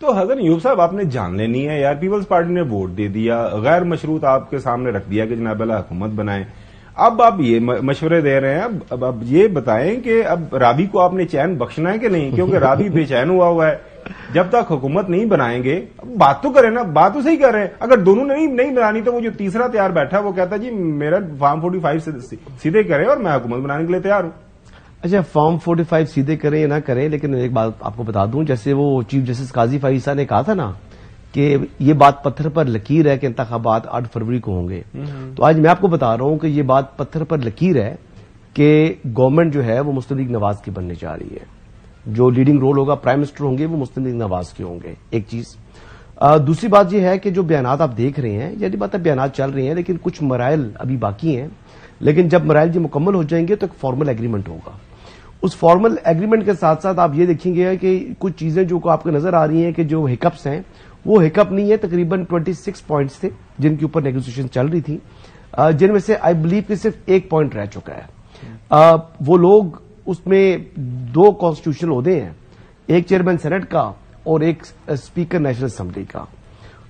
تو حضرت ایوب صاحب آپ نے جان لینی ہے یار، پیپلز پارٹی نے ووٹ دے دیا، غیر مشروط آپ کے سامنے رکھ دیا کہ جناب اللہ حکومت بنائیں، اب آپ یہ مشورے دے رہے ہیں، اب یہ بتائیں کہ اب رابی کو آپ نے چین بخشنا ہے کہ نہیں، کیونکہ رابی بے چین ہوا ہے، جب تک حکومت نہیں بنائیں گے بات تو کریں نا، بات تو صحیح کر رہے ہیں، اگر دونوں نے نہیں بنانی تو وہ جو تیسرا تیار بیٹھا وہ کہتا ہے جی میرا فارم 45 سیدھے کریں اور میں حکومت بنانے کے لیے تیار ہوں۔ اچھا فارم 45 سیدھے کریں یا نہ کریں، لیکن ایک بات آپ کو بتا دوں، جیسے وہ چیف جسٹس قاضی فائز صاحب نے کہا تھا نا کہ یہ بات پتھر پر لکیر ہے کہ انتخابات 8 فروری کو ہوں گے، تو آج میں آپ کو بتا رہا ہوں کہ یہ بات پتھر پر لکیر ہے کہ گورنمنٹ جو ہے وہ مسلم لیگ نواز کی بننے جا رہی ہے، جو لیڈنگ رول ہوگا پرائم منسٹر ہوں گے وہ مسلم لیگ نواز کے ہوں گے، ایک چیز۔ دوسری بات یہ ہے کہ جو بیانات آپ دیکھ رہے ہیں، یعنی بات ہے بیانات چل رہے ہیں لیکن کچھ مراحل ابھی باقی ہیں، لیکن جب مراحل یہ مکمل ہو جائیں گے تو ایک فارمل ایگریمنٹ ہوگا۔ اس فارمل ایگریمنٹ کے ساتھ ساتھ آپ یہ دیکھیں گے کہ کچھ چیزیں جو آپ کو نظر آ رہی ہیں کہ جو ہکپس ہیں وہ ہکپ نہیں ہے، تقریباً 26 پوائنٹس تھے جن کے اوپر نیگوسیشن چل رہی تھی، جن میں سے آئی بلیو کہ صرف ایک پوائنٹ رہ چکا ہے۔ وہ لوگ اس میں 2 کانسٹیٹیوشنل عہدے ہیں، ایک چیئرمین سینٹ کا اور ایک اسپیکر نیشنل اسمبلی کا،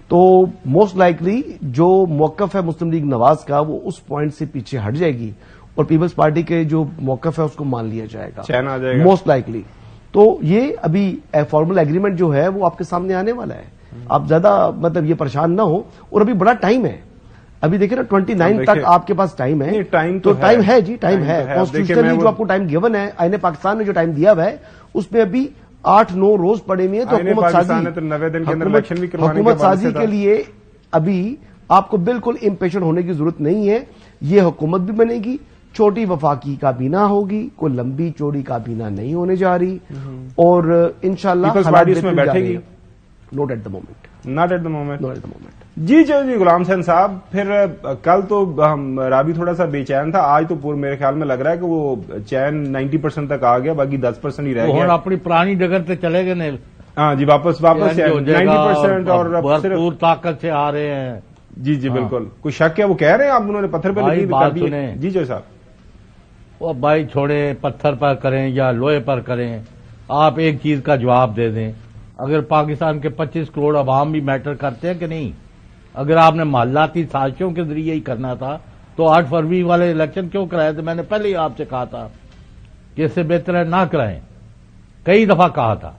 تو موسٹ لائکلی جو موقف ہے مسلم لیگ نواز کا وہ اس پوائنٹ سے پیچھے ہٹ جائے گی اور پیپلز پارٹی کے جو موقف ہے اس کو مان لیا جائے گا، چین آ جائے گا موسٹ لائکلی۔ تو یہ ابھی فارمل ایگریمنٹ جو ہے وہ آپ کے سامنے آنے والا ہے، آپ زیادہ مطلب یہ پریشان نہ ہو، اور ابھی بڑا ٹائم ہے، ابھی دیکھیں نا 29 تک آپ کے پاس ٹائم ہے، تو ٹائم ہے جی، ٹائم ہے، کانسٹیٹیوشنلی جو آپ کو ٹائم گیون ہے، آئین پاکستان نے جو ٹائم دیا ہوا ہے اس میں ابھی 8-9 روز پڑے ہوئے ہیں، تو حکومت سازی کے لیے ابھی آپ کو بالکل امپیشنٹ ہونے کی ضرورت نہیں ہے، یہ حکومت بھی بنے گی، چھوٹی وفاقی کابینہ ہوگی، کوئی لمبی چوڑی کابینہ نہیں ہونے جا رہی، اور انشاءاللہ حالات میں بیٹھے گی، not at the moment, not at the moment. جی غلام حسین صاحب، پھر کل تو رابی تھوڑا سا بے چین تھا، آج تو پورا میرے خیال میں لگ رہا ہے کہ وہ چین 90% تک آ گیا، باقی 10% ہی رہ گیا، اپنی پرانی جگہ سے چلے گئے، ہاں جی واپس 90% اور بھرپور طاقت سے آ رہے ہیں۔ جی بالکل، کوئی شک ہے وہ کہہ رہے ہیں آپ انہوں نے پتھر پہ لکیر کر دی؟ جی جو صاحب وہ بھائی چھوڑے، پتھر پر کریں یا لوہے پر کریں، آپ ایک چیز کا جواب دے دیں، اگر پاکستان کے 25 کروڑ عوام بھی میٹر کرتے ہیں کہ نہیں؟ اگر آپ نے محلاتی سازشوں کے ذریعے ہی کرنا تھا تو 8 فروری والے الیکشن کیوں کرائے تھے؟ میں نے پہلے ہی آپ سے کہا تھا کہ اس سے بہتر ہے نہ کرائیں، کئی دفعہ کہا تھا،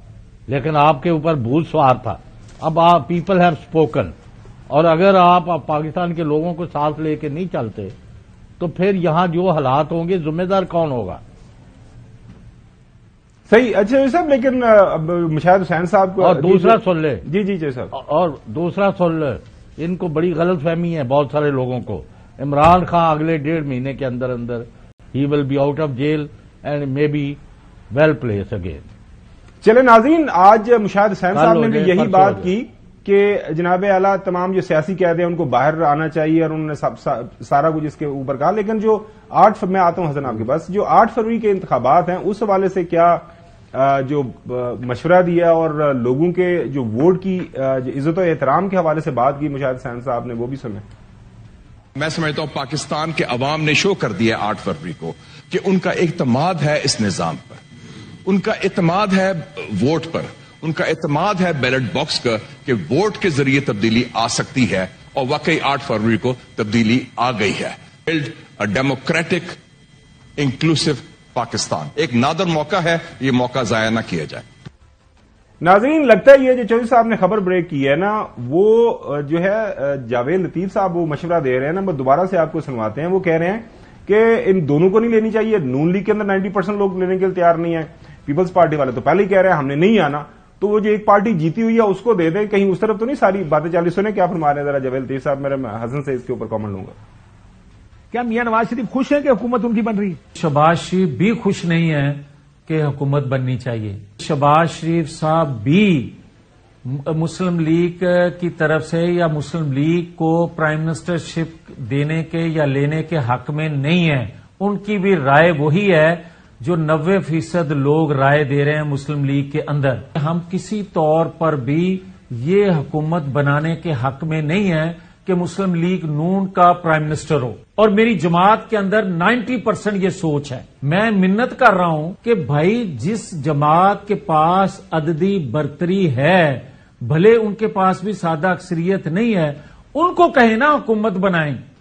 لیکن آپ کے اوپر بھول سوار تھا۔ اب آپ پیپل ہیو اسپوکن، اور اگر آپ پاکستان کے لوگوں کو ساتھ لے کے نہیں چلتے تو پھر یہاں جو حالات ہوں گے ذمہ دار کون ہوگا؟ صحیح، اچھا صاحب، لیکن مشاہد حسین صاحب کو، اور دوسرا سن لے، جی صاحب، اور دوسرا سن لے، ان کو بڑی غلط فہمی ہے بہت سارے لوگوں کو، عمران خان اگلے 1.5 مہینے کے اندر ہی will be out of jail and may be well placed again. چلے ناظرین، آج مشاہد حسین صاحب نے بھی یہی بات کی کہ جناب اعلیٰ تمام جو سیاسی قیدی ہیں ان کو باہر آنا چاہیے، اور انہوں نے سارا کچھ اس کے اوپر کہا، لیکن جو 8 میں آتا ہوں حسن آپ کے پاس، جو 8 فروری کے انتخابات ہیں اس حوالے سے کیا جو مشورہ دیا اور لوگوں کے جو ووٹ کی عزت و احترام کے حوالے سے بات کی مشاہد حسین صاحب نے، وہ بھی سنیں۔ میں سمجھتا ہوں پاکستان کے عوام نے شو کر دیا 8 فروری کو کہ ان کا اعتماد ہے اس نظام پر، ان کا اعتماد ہے ووٹ پر، ان کا اعتماد ہے بیلٹ باکس کا کہ ووٹ کے ذریعے تبدیلی آ سکتی ہے، اور واقعی 8 فروری کو تبدیلی آ گئی ہے۔ Build a democratic inclusive Pakistan, ایک نادر موقع ہے، یہ موقع ضائع نہ کیا جائے۔ ناظرین، لگتا ہے یہ جو چودھری صاحب نے خبر بریک کی ہے نا، وہ جو ہے جاوید لطیف صاحب وہ مشورہ دے رہے ہیں نا، میں دوبارہ سے آپ کو سنواتے ہیں، وہ کہہ رہے ہیں کہ ان دونوں کو نہیں لینی چاہیے، نون لیگ کے اندر 90% لوگ لینے کے لیے تیار نہیں ہیں، پیپلز پارٹی والے تو پہلے ہی کہہ رہے ہیں ہم نے نہیں آنا، تو وہ جو ایک پارٹی جیتی ہوئی ہے اس کو دے دیں، کہیں اس طرف تو نہیں ساری باتیں چالی؟ سنیں کیا فرما رہے ہیں ذرا جاوید لطیف صاحب، میرے حسن سے اس کے اوپر کامنٹ لوں گا۔ کیا میاں نواز شریف خوش ہیں کہ حکومت ان کی بن رہی ہے؟ شہباز شریف بھی خوش نہیں ہے کہ حکومت بننی چاہیے، شہباز شریف صاحب بھی مسلم لیگ کی طرف سے یا مسلم لیگ کو پرائم منسٹر شپ دینے کے یا لینے کے حق میں نہیں ہے، ان کی بھی رائے وہی ہے جو 90% لوگ رائے دے رہے ہیں مسلم لیگ کے اندر۔ ہم کسی طور پر بھی یہ حکومت بنانے کے حق میں نہیں ہے کہ مسلم لیگ نون کا پرائم منسٹر ہو، اور میری جماعت کے اندر 90% یہ سوچ ہے۔ میں منت کر رہا ہوں کہ بھائی جس جماعت کے پاس عددی برتری ہے بھلے ان کے پاس بھی سادہ اکثریت نہیں ہے، ان کو کہیں نا حکومت بنائیں۔